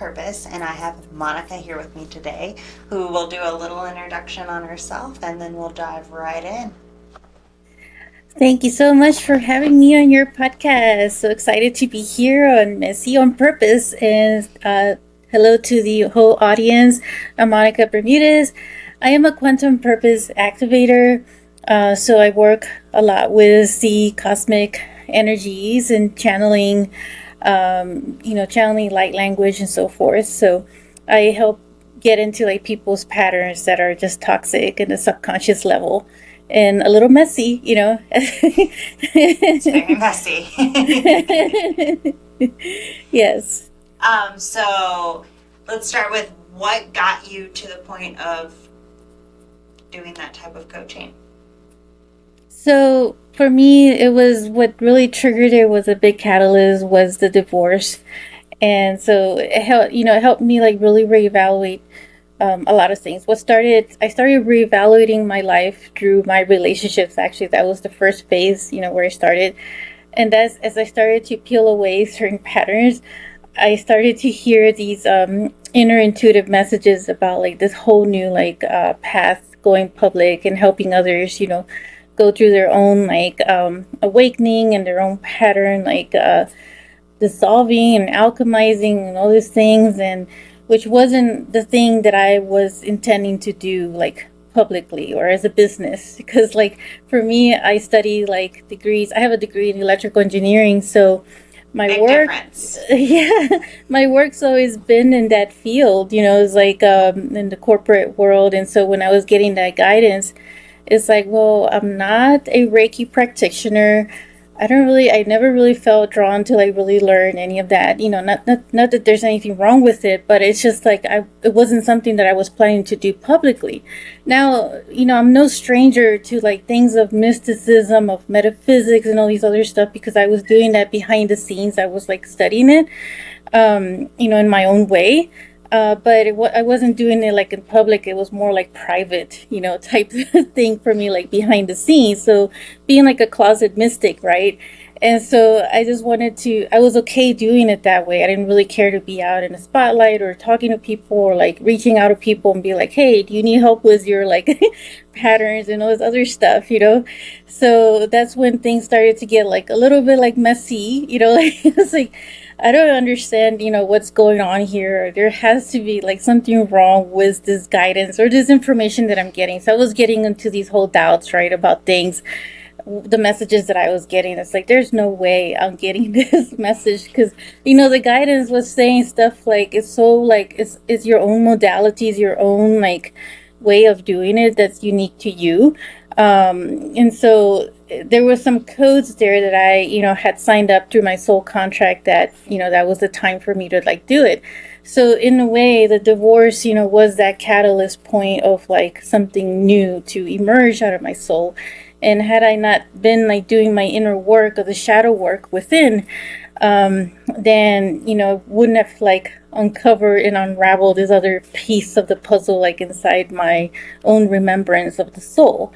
Purpose, and I have Monica here with me today, who will do a little introduction on herself, and then we'll dive right in. Thank you so much for having me on your podcast. So excited to be here on Messy on Purpose. And hello to the whole audience. I'm Monica Bermudez. I am a Quantum Purpose Activator. So I work a lot with the cosmic energies and channeling, channeling light language and so forth. So I help get into like people's patterns that are just toxic in the subconscious level and a little messy. It's very messy. Yes. So let's start with what got you to the point of doing that type of coaching. So for me, it was what really triggered it was a big catalyst was the divorce. And so it helped me like really reevaluate a lot of things. I started reevaluating my life through my relationships. Actually, that was the first phase, where I started. And that's as I started to peel away certain patterns, I started to hear these inner intuitive messages about like this whole new like path going public and helping others, go through their own like awakening and their own pattern, like dissolving and alchemizing and all these things, and which wasn't the thing that I was intending to do like publicly or as a business. Because like for me, I study like degrees. I have a degree in electrical engineering, so my Big work difference. yeah, my work's always been in that field, it's like in the corporate world. And so when I was getting that guidance, it's like, well, I'm not a Reiki practitioner. I never really felt drawn to like really learn any of that. Not that there's anything wrong with it, but it's just like it wasn't something that I was planning to do publicly. Now, I'm no stranger to like things of mysticism, of metaphysics, and all these other stuff because I was doing that behind the scenes. I was like studying it, in my own way. But I wasn't doing it like in public. It was more like private, type thing for me, like behind the scenes. So being like a closet mystic, right? And so I was okay doing it that way. I didn't really care to be out in the spotlight or talking to people or like reaching out to people and be like, hey, do you need help with your like patterns and all this other stuff? So that's when things started to get like a little bit like messy, like it's like, I don't understand, what's going on here. There has to be like something wrong with this guidance or this information that I'm getting. So I was getting into these whole doubts, right, about things, the messages that I was getting. It's like, there's no way I'm getting this message because, the guidance was saying stuff like, it's so like, it's your own modalities, your own like way of doing it that's unique to you. And so there were some codes there that I, had signed up through my soul contract that, that was the time for me to like do it. So in a way, the divorce, was that catalyst point of like something new to emerge out of my soul. And had I not been like doing my inner work or the shadow work within, then, wouldn't have like uncovered and unraveled this other piece of the puzzle, like inside my own remembrance of the soul.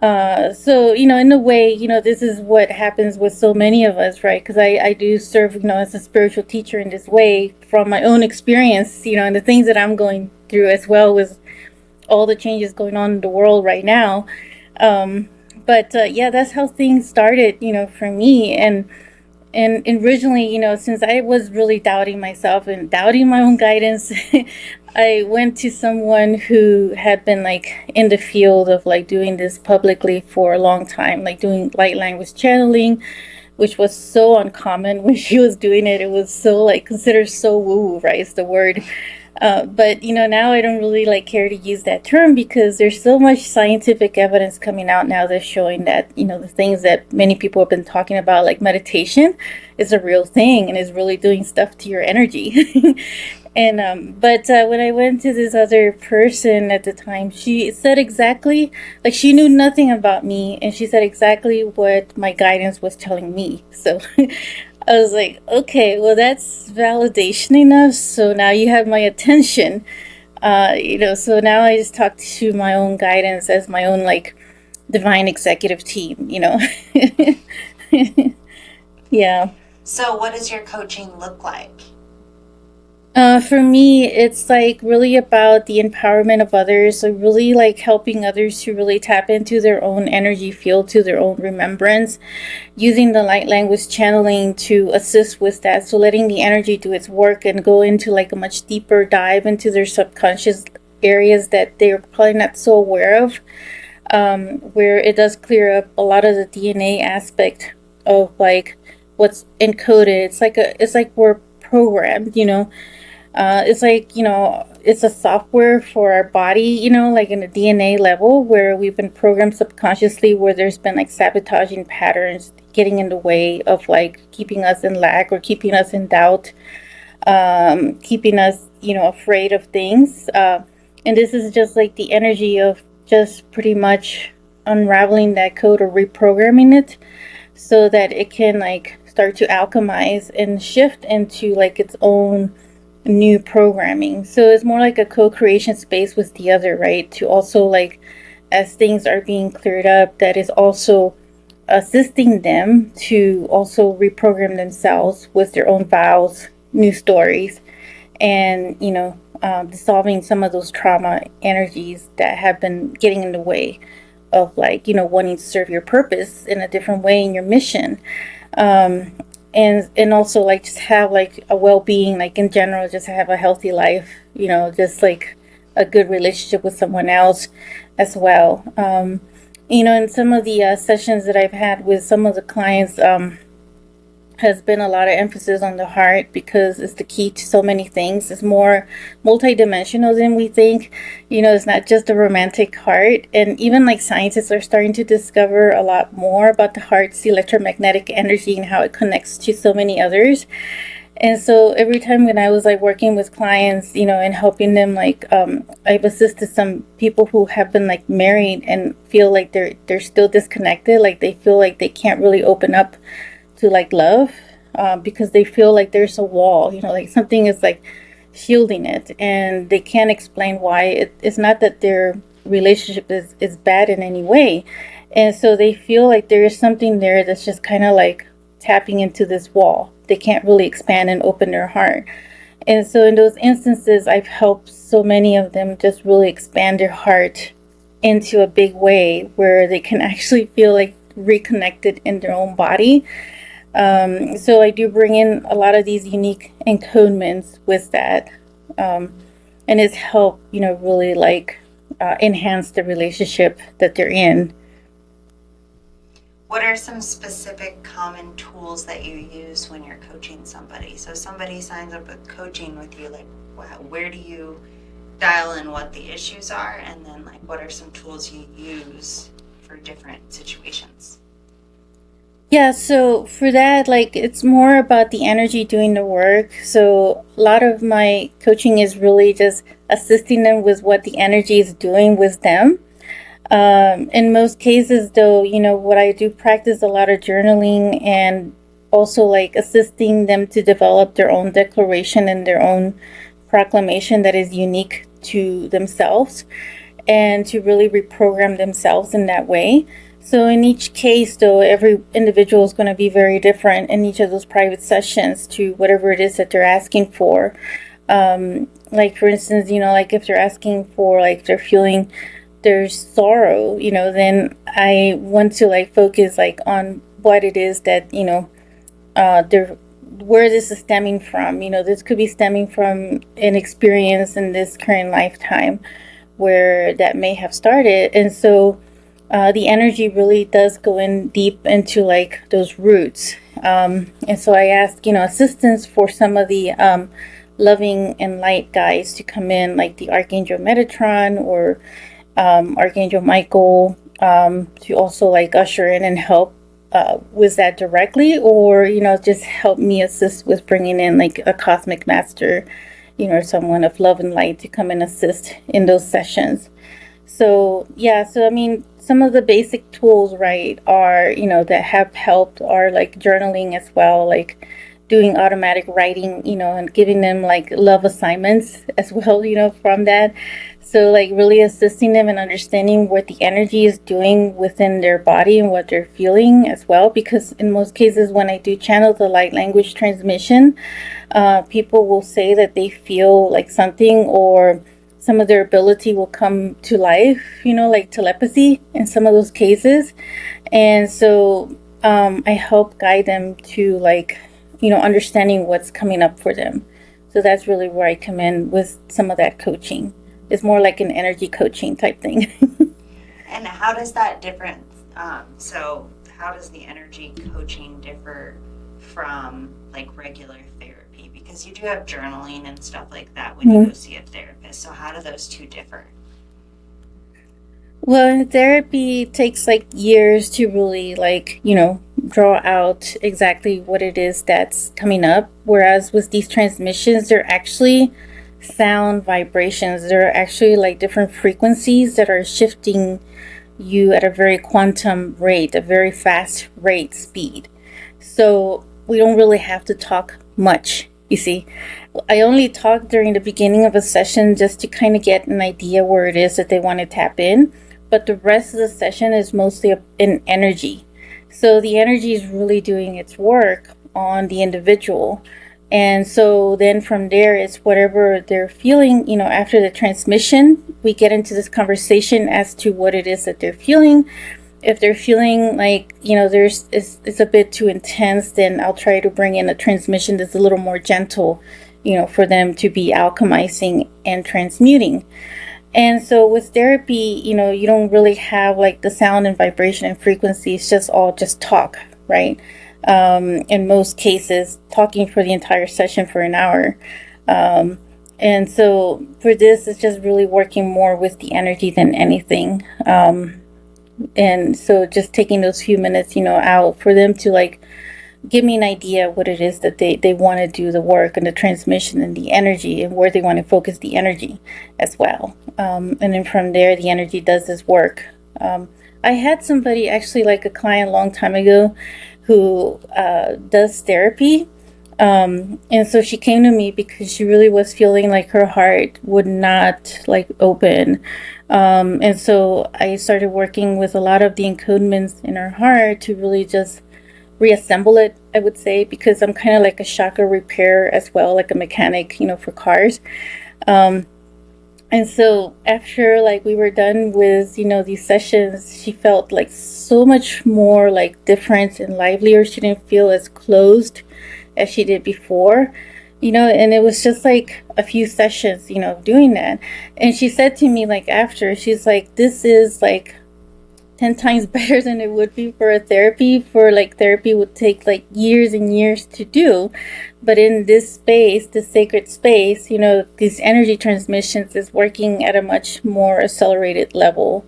So, in a way, this is what happens with so many of us, right? Because I do serve, as a spiritual teacher in this way from my own experience, and the things that I'm going through as well with all the changes going on in the world right now. But yeah, that's how things started, for me. And originally, since I was really doubting myself and doubting my own guidance, I went to someone who had been like in the field of like doing this publicly for a long time, like doing light language channeling, which was so uncommon when she was doing it. It was so like considered so woo, right? Is the word. But now I don't really like care to use that term because there's so much scientific evidence coming out now that's showing that the things that many people have been talking about, like meditation, is a real thing and is really doing stuff to your energy. And but when I went to this other person at the time, she said exactly like she knew nothing about me, and she said exactly what my guidance was telling me. So I was like, okay, well, that's validation enough. So now you have my attention. So now I just talk to my own guidance as my own like divine executive team. Yeah. So, what does your coaching look like? For me, it's like really about the empowerment of others. So really like helping others to really tap into their own energy field, to their own remembrance, using the light language channeling to assist with that. So letting the energy do its work and go into like a much deeper dive into their subconscious areas that they're probably not so aware of, where it does clear up a lot of the DNA aspect of like what's encoded. It's like we're programmed, you know. It's like, you know, it's a software for our body, you know, like in a DNA level where we've been programmed subconsciously, where there's been like sabotaging patterns getting in the way of like keeping us in lack or keeping us in doubt, keeping us, you know, afraid of things. And this is just like the energy of just pretty much unraveling that code or reprogramming it so that it can like start to alchemize and shift into like its own new programming. So it's more like a co-creation space with the other, right? To also like, as things are being cleared up, that is also assisting them to also reprogram themselves with their own vows, new stories, and, you know, dissolving some of those trauma energies that have been getting in the way of like, you know, wanting to serve your purpose in a different way in your mission. um, and also like just have like a well-being, like in general, just have a healthy life, you know, just like a good relationship with someone else as well. You know, in some of the sessions that I've had with some of the clients, has been a lot of emphasis on the heart because it's the key to so many things. It's more multidimensional than we think. You know, it's not just a romantic heart. And even like scientists are starting to discover a lot more about the heart's electromagnetic energy and how it connects to so many others. And so every time when I was like working with clients, you know, and helping them, like I've assisted some people who have been like married and feel like they're still disconnected, like they feel like they can't really open up to like love, because they feel like there's a wall, you know, like something is like shielding it, and they can't explain why. It's not that their relationship is bad in any way, and so they feel like there is something there that's just kind of like tapping into this wall. They can't really expand and open their heart. And so in those instances, I've helped so many of them just really expand their heart into a big way where they can actually feel like reconnected in their own body. So I do bring in a lot of these unique encodements with that, and it's helped, you know, really like enhance the relationship that they're in. What are some specific common tools that you use when you're coaching somebody? So somebody signs up with coaching with you, like where do you dial in what the issues are, and then like what are some tools you use for different situations? Yeah, so for that, like it's more about the energy doing the work. So a lot of my coaching is really just assisting them with what the energy is doing with them. In most cases, though, you know, what I do practice a lot of journaling and also like assisting them to develop their own declaration and their own proclamation that is unique to themselves and to really reprogram themselves in that way. So in each case, though, every individual is going to be very different in each of those private sessions to whatever it is that they're asking for. Like for instance, you know, like if they're asking for like they're feeling there's sorrow, you know, then I want to like focus like on what it is that, you know, they're where this is stemming from. You know, this could be stemming from an experience in this current lifetime where that may have started. And so the energy really does go in deep into like those roots. And so I ask, you know, assistance for some of the loving and light guides to come in, like the Archangel Metatron or Archangel Michael, to also like usher in and help with that directly, or, you know, just help me assist with bringing in like a cosmic master, you know, someone of love and light to come and assist in those sessions. So yeah, so I mean, some of the basic tools, right, are, you know, that have helped are like journaling as well, like doing automatic writing, you know, and giving them like love assignments as well, you know, from that. So like really assisting them in understanding what the energy is doing within their body and what they're feeling as well. Because in most cases, when I do channel the light language transmission, people will say that they feel like something, or some of their ability will come to life, like telepathy in some of those cases. And so I help guide them to like, understanding what's coming up for them. So that's really where I come in with some of that coaching. It's more like an energy coaching type thing. And how does that different? So how does the energy coaching differ from like regular therapy? Because you do have journaling and stuff like that when you go see a therapist. So how do those two differ? Well, therapy takes like years to really like, draw out exactly what it is that's coming up. Whereas with these transmissions, they're actually sound vibrations. They're actually like different frequencies that are shifting you at a very quantum rate, a very fast rate speed. So we don't really have to talk much, you see. I only talk during the beginning of a session just to kind of get an idea where it is that they want to tap in. But the rest of the session is mostly in energy. So the energy is really doing its work on the individual. And so then from there, it's whatever they're feeling, after the transmission, we get into this conversation as to what it is that they're feeling. If they're feeling like, it's a bit too intense, then I'll try to bring in a transmission that's a little more gentle, for them to be alchemizing and transmuting. And so with therapy, you don't really have like the sound and vibration and frequency. It's just all just talk, right? In most cases, talking for the entire session for an hour. And so for this, it's just really working more with the energy than anything. And so just taking those few minutes, out for them to like give me an idea what it is that they want to do the work and the transmission and the energy and where they want to focus the energy as well. And then from there, the energy does this work. I had somebody actually, like a client a long time ago, who does therapy. And so she came to me because she really was feeling like her heart would not like open. And so I started working with a lot of the encodements in her heart to really just reassemble it, I would say, because I'm kind of like a chakra repair as well, like a mechanic, for cars. And so after like we were done with, these sessions, she felt like so much more like different and livelier. She didn't feel as closed as she did before, and it was just like a few sessions, doing that. And she said to me like after, she's like, this is like 10 times better than it would be for a therapy. For like therapy would take like years and years to do, but in this space, this sacred space, these energy transmissions is working at a much more accelerated level.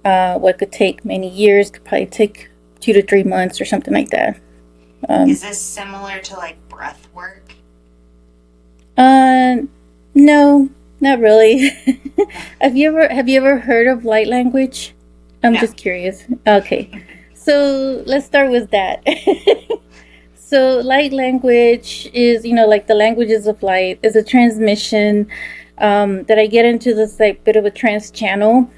What could take many years could probably take 2 to 3 months or something like that. Is this similar to like breath work? No, not really. Have you ever heard of light language? I'm just curious. Okay. So let's start with that. So light language is, like the languages of light, is a transmission that I get into this like bit of a trance channel.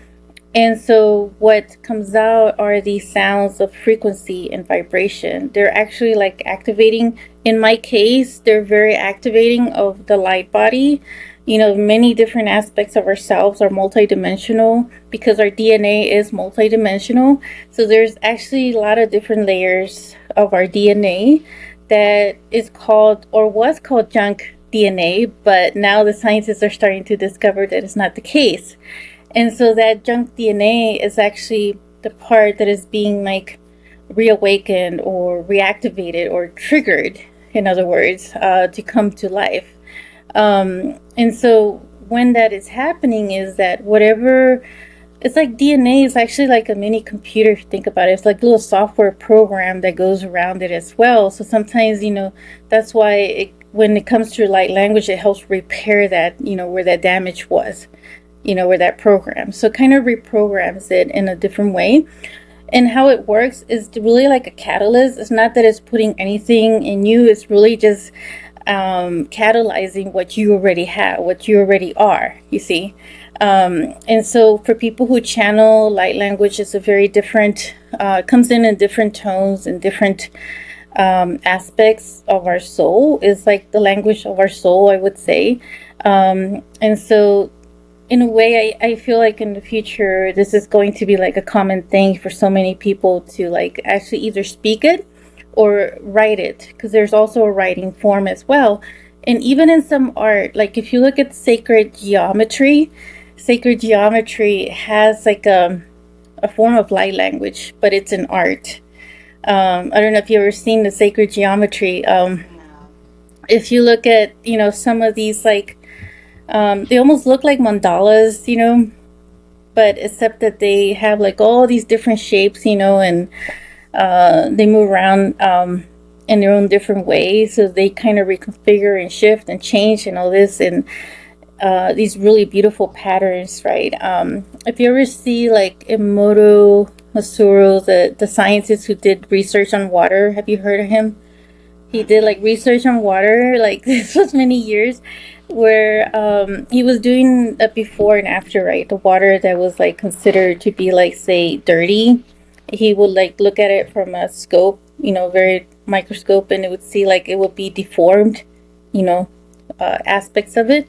And so what comes out are these sounds of frequency and vibration. They're actually like activating, in my case, they're very activating of the light body. Many different aspects of ourselves are multidimensional because our DNA is multidimensional. So there's actually a lot of different layers of our DNA that is called, or was called, junk DNA, but now the scientists are starting to discover that it's not the case. And so that junk DNA is actually the part that is being like reawakened or reactivated or triggered, in other words, to come to life. And so when that is happening is that whatever, it's like DNA is actually like a mini computer if you think about it. It's like a little software program that goes around it as well. So sometimes, that's why when it comes to light language, it helps repair that, where that damage was. Where that program. So it kind of reprograms it in a different way. And how it works is really like a catalyst. It's not that it's putting anything in you. It's really just catalyzing what you already have, what you already are, you see. And so for people who channel, light language is a very different, comes in different tones and different aspects of our soul. Is like the language of our soul, I would say. And so in a way, I feel like in the future, this is going to be like a common thing for so many people to like actually either speak it or write it, because there's also a writing form as well. And even in some art, like if you look at sacred geometry has like a form of light language, but it's an art. I don't know if you've ever seen the sacred geometry. No. If you look at, some of these, like, they almost look like mandalas, but except that they have like all these different shapes, and they move around in their own different ways. So they kind of reconfigure and shift and change and all this. And these really beautiful patterns, right? If you ever see like Emoto Masuro, the scientist who did research on water, have you heard of him? He did like research on water, like this was many years, where he was doing a before and after, right? The water that was like considered to be like, say, dirty, he would like look at it from a scope, very microscope, and it would see like it would be deformed, you know, aspects of it.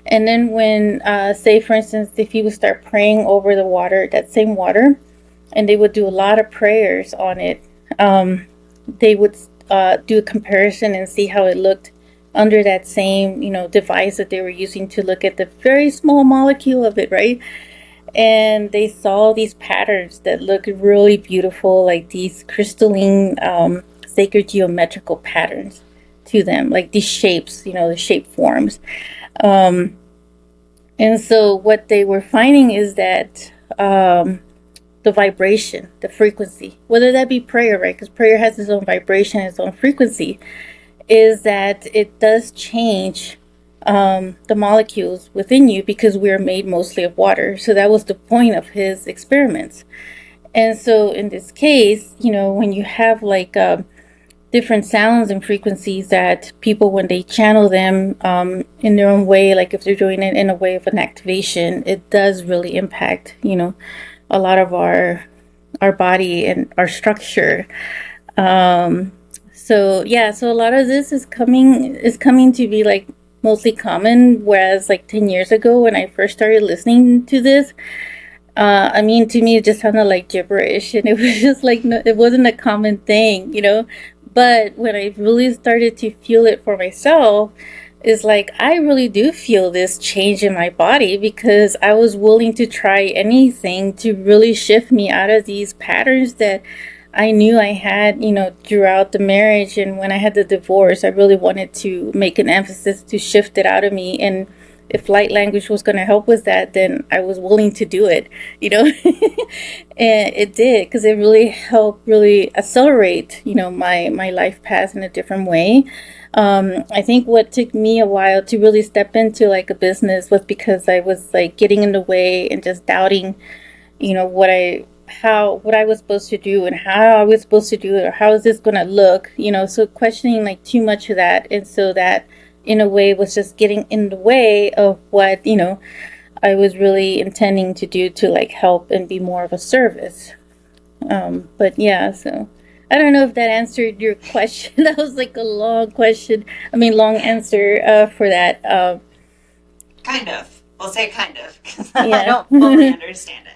And then when, say, for instance, if he would start praying over the water, that same water, and they would do a lot of prayers on it, they would do a comparison and see how it looked under that same, device that they were using to look at the very small molecule of it, right? And they saw these patterns that looked really beautiful, like these crystalline, sacred geometrical patterns to them, like these shapes, the shape forms. And so what they were finding is that the vibration, the frequency, whether that be prayer, right? Because prayer has its own vibration, its own frequency, is that it does change the molecules within you, because we are made mostly of water. So that was the point of his experiments. And so in this case, when you have like different sounds and frequencies that people, when they channel them in their own way, like if they're doing it in a way of an activation, it does really impact, a lot of our body and our structure. So a lot of this is coming to be like mostly common, whereas like 10 years ago when I first started listening to this, to me it just sounded like gibberish, and it was just like, no, it wasn't a common thing, but when I really started to feel it for myself, it's like I really do feel this change in my body, because I was willing to try anything to really shift me out of these patterns that I knew I had, throughout the marriage. And when I had the divorce, I really wanted to make an emphasis to shift it out of me. And if light language was going to help with that, then I was willing to do it, and it did, because it really helped really accelerate, my life path in a different way. I think what took me a while to really step into like a business was because I was like getting in the way and just doubting, what I was supposed to do and how I was supposed to do it, or how is this going to look, so questioning like too much of that. And so that in a way was just getting in the way of what, I was really intending to do to like help and be more of a service. But yeah, so I don't know if that answered your question. That was like a long question. Long answer for that. Kind of. We'll say kind of, because Yeah. I don't fully understand it.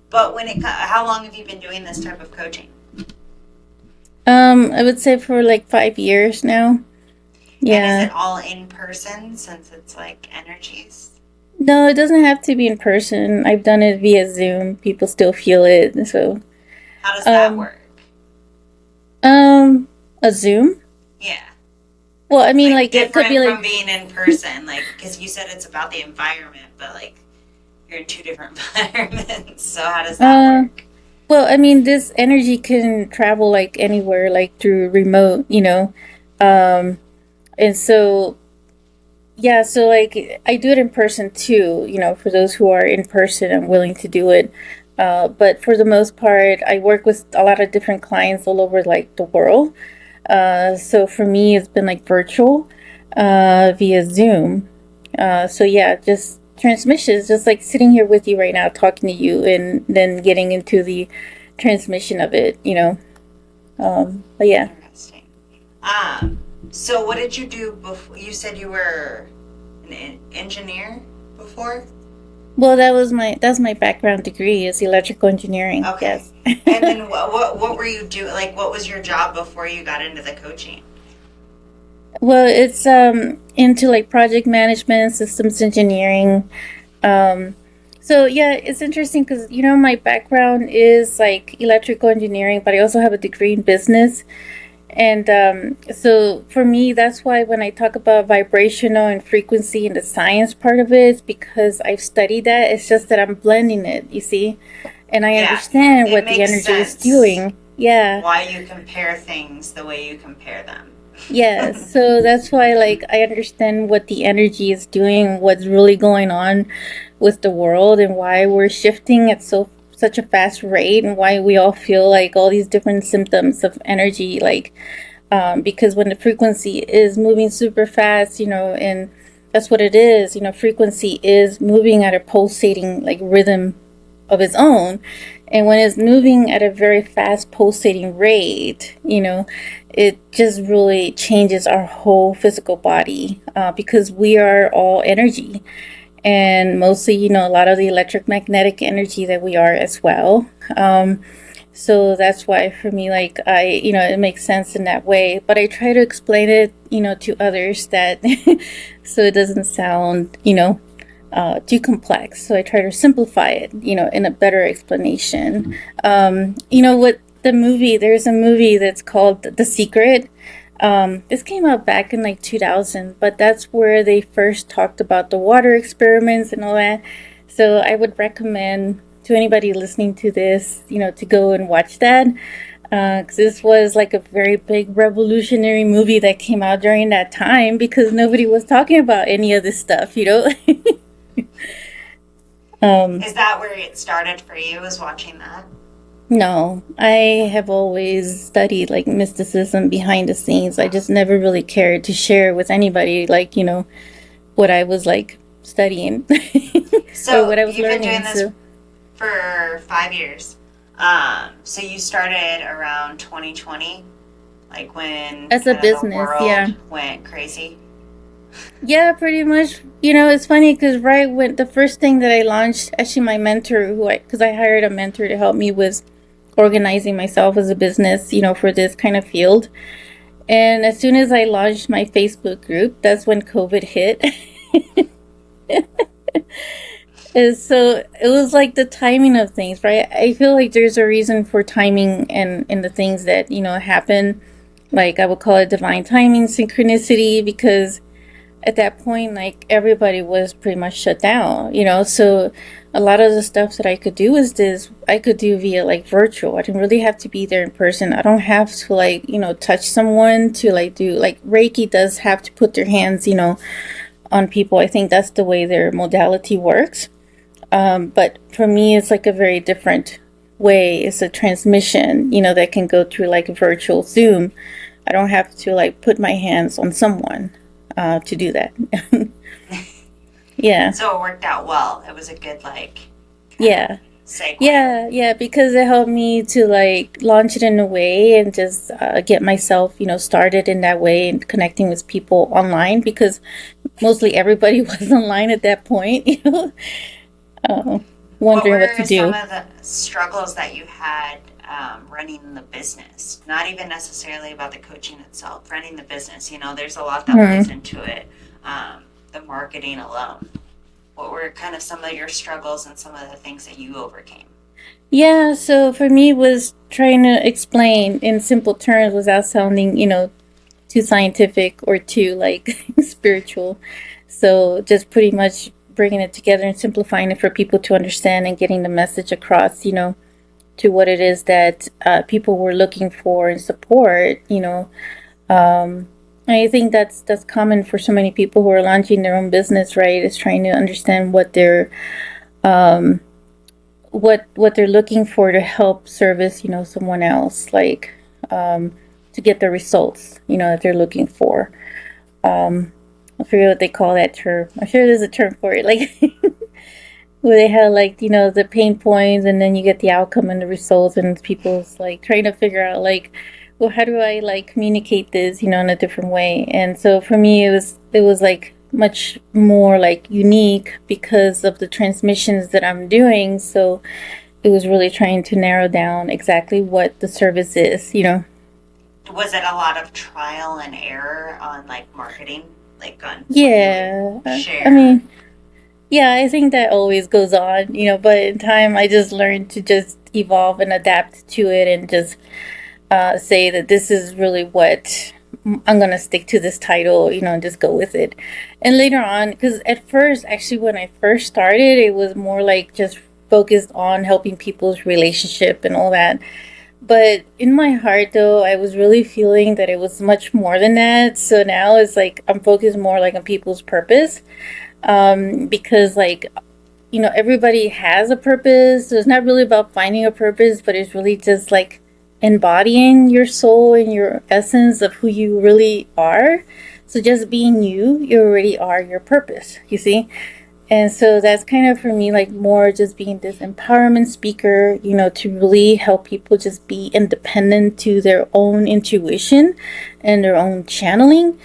But how long have you been doing this type of coaching? I would say for like 5 years now. Yeah. And is it all in person, since it's like energies? No, it doesn't have to be in person. I've done it via Zoom. People still feel it. So how does that work? A Zoom? Yeah. Well, like it could be like from being in person, like, because you said it's about the environment, but like you're in two different environments. So how does that work? Well, this energy can travel like anywhere, like through remote, and so yeah, so like I do it in person too, for those who are in person and willing to do it. But for the most part, I work with a lot of different clients all over like the world. So for me, it's been like virtual, via Zoom. So yeah, just transmissions, just like sitting here with you right now, talking to you, and then getting into the transmission of it, but yeah. Interesting. So what did you do before? You said you were an engineer before? Well, that's my background degree is electrical engineering. Okay. Yes. And then what were you doing? Like, what was your job before you got into the coaching? Well, it's into like project management, systems engineering. Um, so yeah, it's interesting because my background is like electrical engineering, but I also have a degree in business. And so for me, that's why when I talk about vibrational and frequency and the science part of it, it's because I've studied that. It's just that I'm blending it, you see, and I Yeah, understand it what the makes energy is sense doing. Yeah. why you compare things the way you compare them. Yes, so that's why like I understand what the energy is doing, what's really going on with the world and why we're shifting at such a fast rate and why we all feel like all these different symptoms of energy like because when the frequency is moving super fast, and that's what it is, frequency is moving at a pulsating like rhythm of its own. And when it's moving at a very fast pulsating rate, it just really changes our whole physical body because we are all energy. And mostly, a lot of the electromagnetic energy that we are as well. So that's why for me, like, it makes sense in that way. But I try to explain it, to others that so it doesn't sound, too complex. So I try to simplify it, in a better explanation. What there's a movie that's called The Secret. This came out back in like 2000, but that's where they first talked about the water experiments and all that. So I would recommend to anybody listening to this, to go and watch that. Because this was like a very big revolutionary movie that came out during that time because nobody was talking about any of this stuff. Is that where it started for you, was watching that? No, I have always studied like mysticism behind the scenes. I just never really cared to share with anybody, like, what I was like studying or So what I was you've been learning. doing this So, for 5 years. So you started around 2020, like when as a kind of the business, yeah. world went crazy. Yeah, pretty much. It's funny because right when the first thing that I launched, actually, my mentor, because I hired a mentor to help me with organizing myself as a business, for this kind of field. And as soon as I launched my Facebook group, that's when COVID hit. And so it was like the timing of things, right? I feel like there's a reason for timing and in the things that, happen. Like I would call it divine timing, synchronicity, because at that point, like everybody was pretty much shut down. So a lot of the stuff that I could do is this, I could do via like virtual. I didn't really have to be there in person. I don't have to like, touch someone to like do like Reiki does have to put their hands, on people. I think that's the way their modality works. But for me, it's like a very different way. It's a transmission, that can go through like a virtual Zoom. I don't have to like put my hands on someone to do that. Yeah. So it worked out well. It was a good Yeah. segue. Yeah, because it helped me to like launch it in a way and just get myself, started in that way and connecting with people online because mostly everybody was online at that point, uh, What wondering what to were some do. of the struggles that you had running the business? Not even necessarily about the coaching itself, running the business. There's a lot that plays Hmm. into it. The marketing alone. What were kind of some of your struggles and some of the things that you overcame? Yeah, so for me was trying to explain in simple terms without sounding, too scientific or too like spiritual. So just pretty much bringing it together and simplifying it for people to understand and getting the message across, to what it is that people were looking for and support. Um, I think that's common for so many people who are launching their own business, right? Is trying to understand um, what they're looking for to help service, someone else, like to get the results, that they're looking for. Um, I forget what they call that term. I'm sure there's a term for it. Like where they have like, the pain points and then you get the outcome and the results and people's like trying to figure out like, well, how do I like communicate this, in a different way? And so for me it was like much more like unique because of the transmissions that I'm doing. So it was really trying to narrow down exactly what the service is. Was it a lot of trial and error on like marketing, like on what you Yeah. would I share? mean, yeah, I think that always goes on, but in time I just learned to just evolve and adapt to it and just say that this is really what I'm going to stick to this title, and just go with it. And later on, because at first, actually, when I first started, it was more like just focused on helping people's relationship and all that. But in my heart, though, I was really feeling that it was much more than that. So now it's like I'm focused more like on people's purpose, because like everybody has a purpose. So it's not really about finding a purpose, but it's really just like embodying your soul and your essence of who you really are. So just being you already are your purpose, you see? And so that's kind of for me like more just being this empowerment speaker, to really help people just be independent to their own intuition and their own channeling,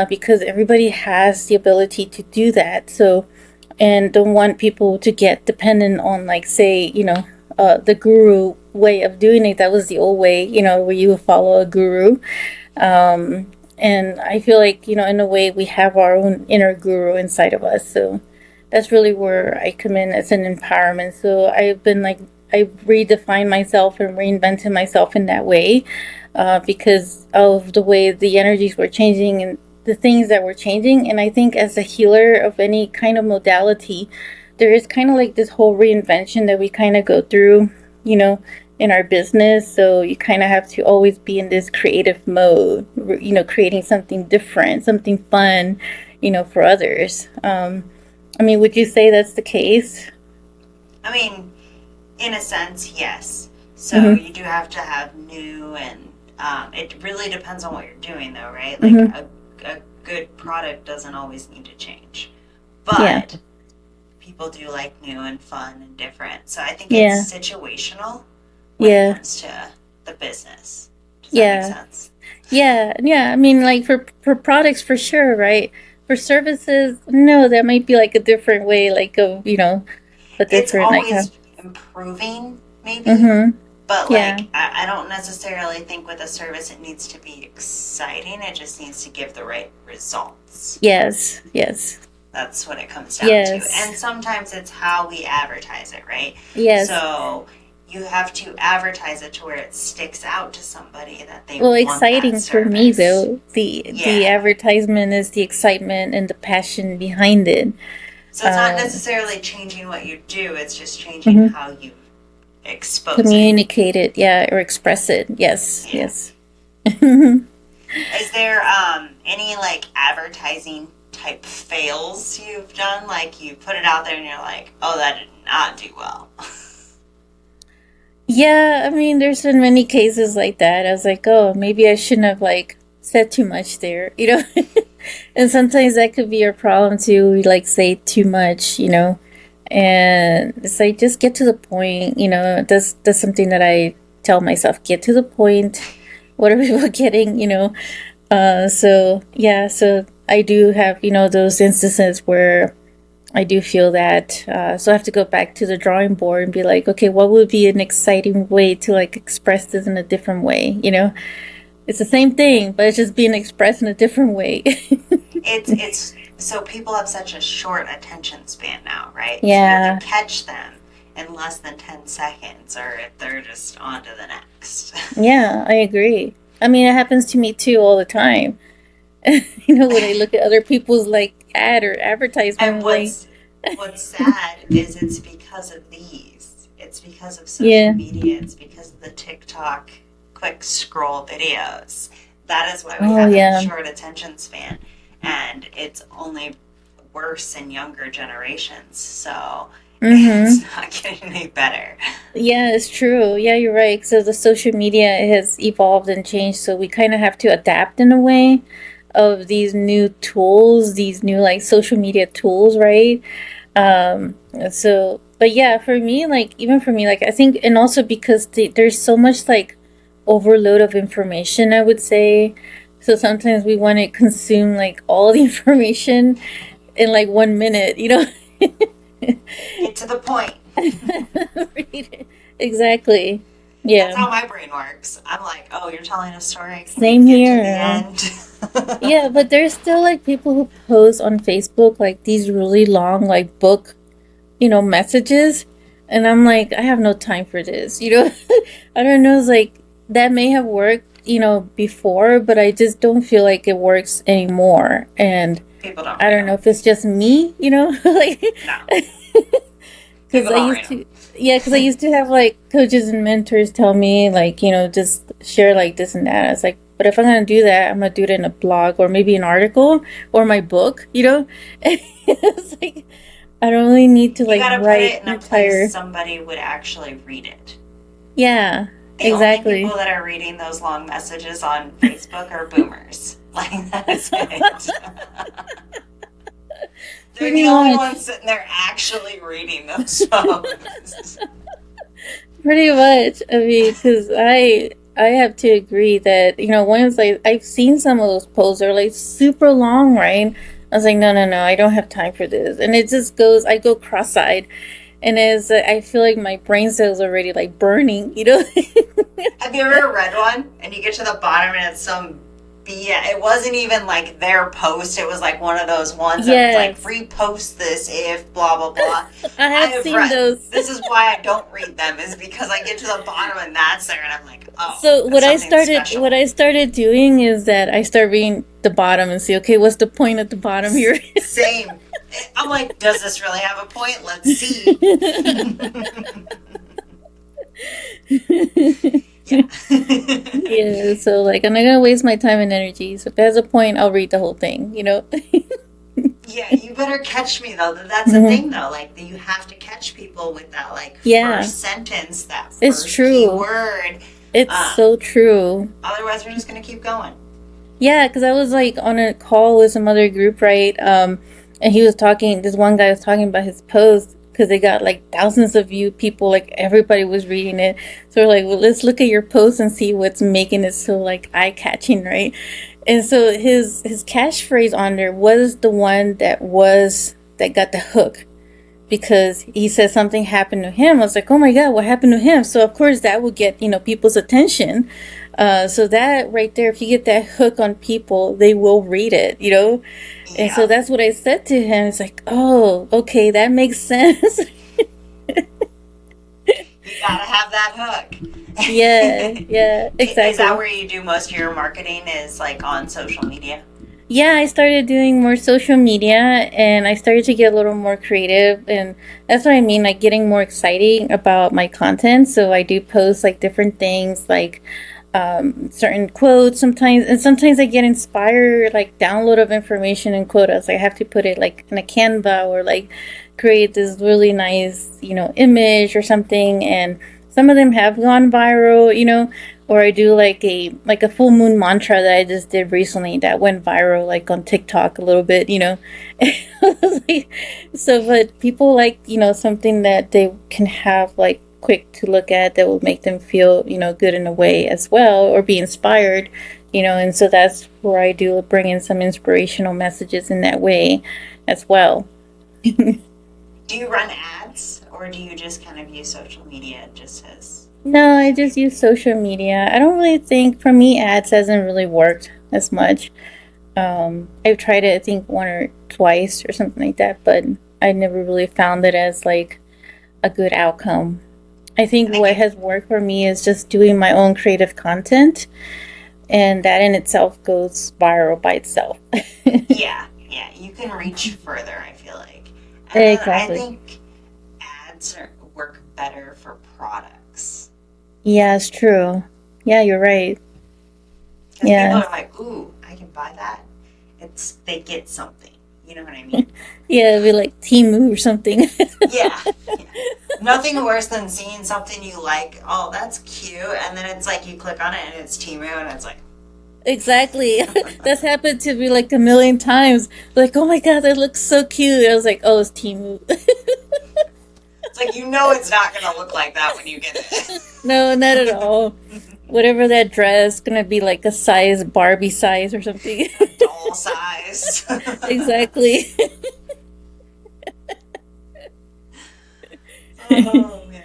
because everybody has the ability to do that. So, and don't want people to get dependent on like say the guru way of doing it. That was the old way, where you would follow a guru. And I feel like in a way we have our own inner guru inside of us. So that's really where I come in as an empowerment. So I've been like, I redefined myself and reinvented myself in that way, because of the way the energies were changing and the things that were changing. And I think as a healer of any kind of modality, there is kind of like this whole reinvention that we kind of go through, you know, in our business. So you kind of have to always be in this creative mode, creating something different, something fun, for others. I mean, would you say that's the case? I mean, in a sense, yes. So Mm-hmm. you do have to have new, and it really depends on what you're doing, though, right? Like Mm-hmm. a good product doesn't always need to change, Yeah. but people do like new and fun and different. So I think it's Yeah. situational when it Yeah. comes to the business. Does that make Yeah. sense? Yeah. Yeah. I mean, like for products, for sure, right? For services, no, that might be like a different way, like of a It's different like. always improving, maybe. Mm-hmm. But Yeah. like, I don't necessarily think with a service it needs to be exciting. It just needs to give the right results. Yes. Yes. That's what it comes down to. Yes. And sometimes it's how we advertise it, right? Yes. So you have to advertise it to where it sticks out to somebody that they Well, want that exciting for me service. though. The Yeah. advertisement is the excitement and the passion behind it. So it's not Um, necessarily changing what you do, it's just changing mhm. how you expose it. Communicate it, yeah, or express it. Yes. Yeah. Yes. Mm-hmm. Is there any like advertising type fails you've done? Like you put it out there and you're like, oh, that did not do well. Yeah, I mean, there's been many cases like that. I was like, oh, maybe I shouldn't have like said too much there. And sometimes that could be a problem too. We like say too much. And it's like just get to the point. That's something that I tell myself. Get to the point. What are people getting? So yeah, so I do have those instances where I do feel that. So I have to go back to the drawing board and be like, okay, what would be an exciting way to like express this in a different way? It's the same thing, but it's just being expressed in a different way. It's so people have such a short attention span now, right? So you have Yeah, to catch them in less than 10 seconds or if they're just on to the next. yeah, I agree. I mean, it happens to me too all the time. When I look at other people's like ad or advertisement, And I'm like, what's sad is it's because of these. It's because of social yeah, media. It's because of the TikTok quick scroll videos. That is why we oh have a yeah, short attention span, and it's only worse in younger generations. So it's mm-hmm. not getting any better. Yeah, it's true. Yeah, you're right. So the social media has evolved and changed, so we kind of have to adapt in a way. of these new tools, these new like social media tools, right? So, but yeah, for me, like, even for me, like, I think, and also because there's so much like overload of information, I would say. So sometimes we want to consume like all the information in like 1 minute, you know? Get to the point. Exactly. That's Yeah. how my brain works. I'm like, oh, you're telling a story. Can we Same get to the here. end? Yeah, but there's still like people who post on Facebook like these really long like book, messages. And I'm like, I have no time for this, I don't know, it's like that may have worked, before, but I just don't feel like it works anymore. And People don't I read don't know them. if it's just me, like No. because People I don't used read them. to, yeah, because I used to have like coaches and mentors tell me like, just share like this and that. I was like, but if I'm gonna do that, I'm gonna do it in a blog or maybe an article or my book. It's like I don't really need to You like got to put write it in an a place entire. somebody would actually read it. Yeah, The only people exactly. that are reading those long messages on Facebook are boomers. Like, that's it. They're Pretty the only much. ones sitting there actually reading those posts. Pretty much. I mean, because I have to agree that once I've seen some of those posts are like super long, right? I was like, no, no, no, I don't have time for this, and it just goes. I go cross-eyed, and as I feel like my brain cells are already like burning. Have you ever read one and you get to the bottom and it's some BS? It wasn't even like their post. It was like one of those ones that was like, Yes, repost this if blah, blah, blah. I I have have seen read, those. this is why I don't read them, is because I get to the bottom and that's there and I'm like, oh, So that's what I something started what special. I started doing is that I start reading the bottom and see, okay, what's the point at the bottom here? Same. I'm like, does this really have a point? Let's see. Yeah. Yeah, so like I'm not gonna waste my time and energy. So if it has a point, I'll read the whole thing. Yeah, you better catch me though. That's the Hmm. thing though. Like you have to catch people with that like Yeah, first sentence, that it's first key true. word. It's so true. Otherwise, we're just gonna keep going. Yeah, because I was like on a call with some other group, right? And he was talking. This one guy was talking about his post because they got like thousands of view people. Like everybody was reading it. So we're like, well, let's look at your post and see what's making it so like eye catching, right? And so his catchphrase on there was the one that got the hook because he said something happened to him. I was like, oh my God, what happened to him? So of course that would get, people's attention. So that right there, if you get that hook on people, they will read it. And so Yeah, that's what I said to him. It's like, oh, okay, that makes sense. you gotta have that hook. Yeah, yeah, Is that exactly. where you do most of your marketing? Is like on social media? Yeah, I started doing more social media and I started to get a little more creative. And that's what I mean, like getting more exciting about my content. So I do post like different things, like certain quotes sometimes. And sometimes I get inspired, like download of information and quotas. I have to put it like in a Canva or like create this really nice, image or something. And some of them have gone viral. Or I do like a full moon mantra that I just did recently that went viral like on TikTok a little bit. Like, so but people like, something that they can have like quick to look at that will make them feel, good in a way as well or be inspired. And so that's where I do bring in some inspirational messages in that way as well. Do you run ads or do you just kind of use social media just as No, I just use social media. I don't really think for me ads hasn't really worked as much. I've tried it, I think, one or twice or something like that, but I never really found it as like a good outcome. I think I think what you has worked for me is just doing my own creative content, and that in itself goes viral by itself. yeah, yeah, you can reach further, I feel like. And then I Exactly. think work better for products. Yeah, it's true. Yeah, you're right. Because people are Yes. like, ooh, I can buy that. They get something. You know what I mean? Yeah, it'd be like Timu or something. Yeah. Yeah. Nothing worse than seeing something you like. Oh, that's cute. And then it's like you click on it and it's Timu and it's like, Exactly. That's happened to me like a million times. Like, oh my god, that looks so cute. I was like, oh, it's Timu. It's like, you know it's not going to look like that when you get it. No, not at all. Whatever that dress, gonna be like a size Barbie size or something. A doll size. Exactly. Oh man.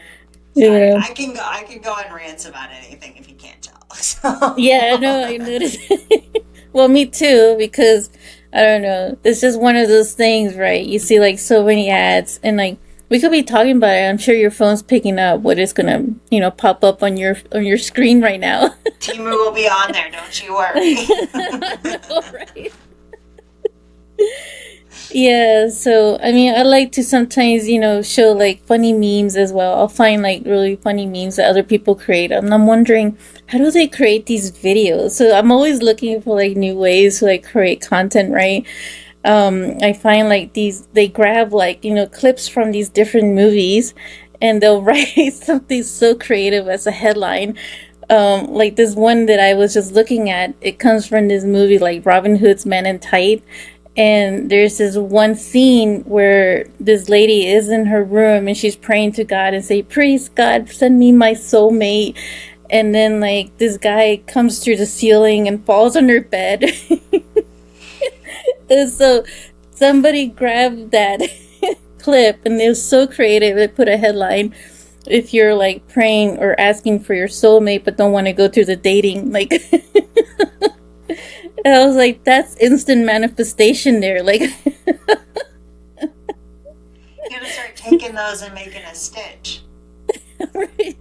Sorry, Yeah. I can go on rants about anything if you can't tell. So. Yeah, no, I noticed. Well, me too, because I don't know. It's just one of those things, right? You see like so many ads, and like we could be talking about it. I'm sure your phone's picking up what is gonna, pop up on your screen right now. Timu will be on there, don't you worry. All right. Yeah, so I mean, I like to sometimes, show like funny memes as well. I'll find like really funny memes that other people create, and I'm wondering how do they create these videos? So I'm always looking for like new ways to like create content, right? I find like they grab like, clips from these different movies and they'll write something so creative as a headline. Like this one that I was just looking at, it comes from this movie like Robin Hood's Men in Tight. And there's this one scene where this lady is in her room and she's praying to God and say, "Please, God, send me my soulmate." And then like this guy comes through the ceiling and falls on her bed. And so somebody grabbed that clip and it was so creative. They put a headline, if you're like praying or asking for your soulmate but don't want to go through the dating, like and I was like, that's instant manifestation there. Like, You gotta start taking those and making a stitch. right.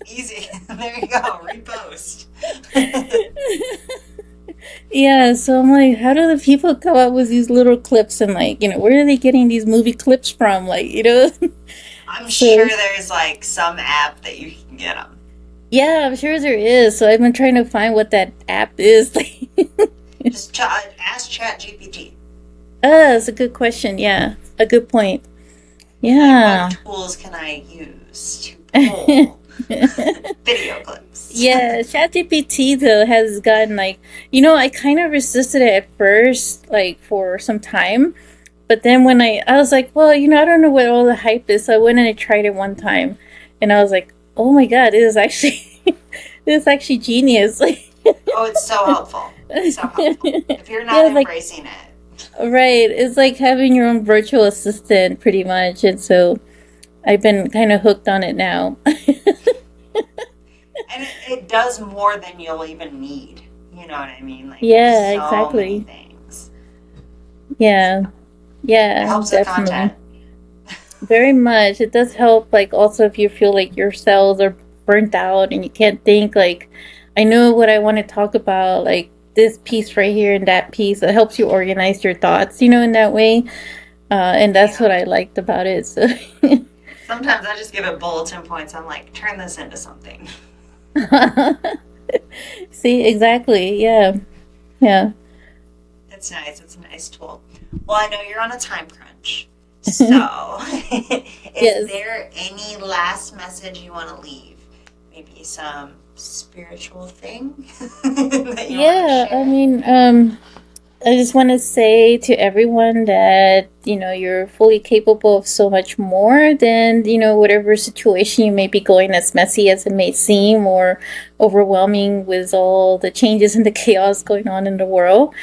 Easy. There you go. Repost. Yeah, so I'm like, how do the people come up with these little clips and like, where are they getting these movie clips from? Like, I'm so sure there's like some app that you can get them. yeah, I'm sure there is. So I've been trying to find what that app is. Just ask ChatGPT. That's a good question. Yeah, a good point. Like, Yeah. what tools can I use to pull video clips? Yeah, ChatGPT though has gotten like, I kind of resisted it at first, like for some time, but then when I was like, well, I don't know what all the hype is, so I went and I tried it one time, and I was like, oh my god, it is actually, it is actually genius. Like, Oh, it's so helpful. It's so helpful. If you're yeah, not like embracing it. right, it's like having your own virtual assistant pretty much, and so I've been kind of hooked on it now. And it does more than you'll even need. You know what I mean? Like, there's Yeah, so many exactly. things. Yeah, It yeah, helps with definitely. content. Very much. It does help, like, also if you feel like your cells are burnt out and you can't think, like, I know what I want to talk about, like this piece right here and that piece. It helps you organize your thoughts, in that way. And that's Yeah. what I liked about it. So, Sometimes I just give it bulletin points. I'm like, turn this into something. see, exactly. Yeah. Yeah. It's nice. It's a nice tool. Well, I know you're on a time crunch. So, is Yes. there any last message you want to leave? Maybe some spiritual thing that you want to Yeah. I share? mean, I just want to say to everyone that, you're fully capable of so much more than, whatever situation you may be going, as messy as it may seem or overwhelming with all the changes and the chaos going on in the world,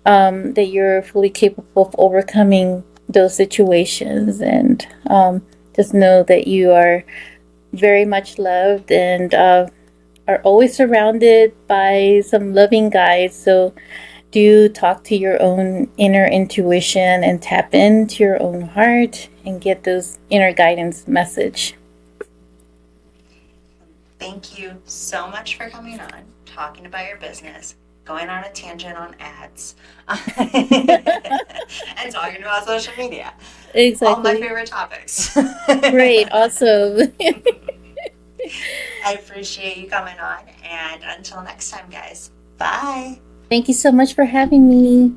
that you're fully capable of overcoming those situations. And just know that you are very much loved and are always surrounded by some loving guides. So, do talk to your own inner intuition and tap into your own heart and get those inner guidance message. Thank you so much for coming on, talking about your business, going on a tangent on ads, and talking about social media. All my Exactly. favorite topics. Great. Awesome. I appreciate you coming on, and until next time, guys, bye. Thank you so much for having me.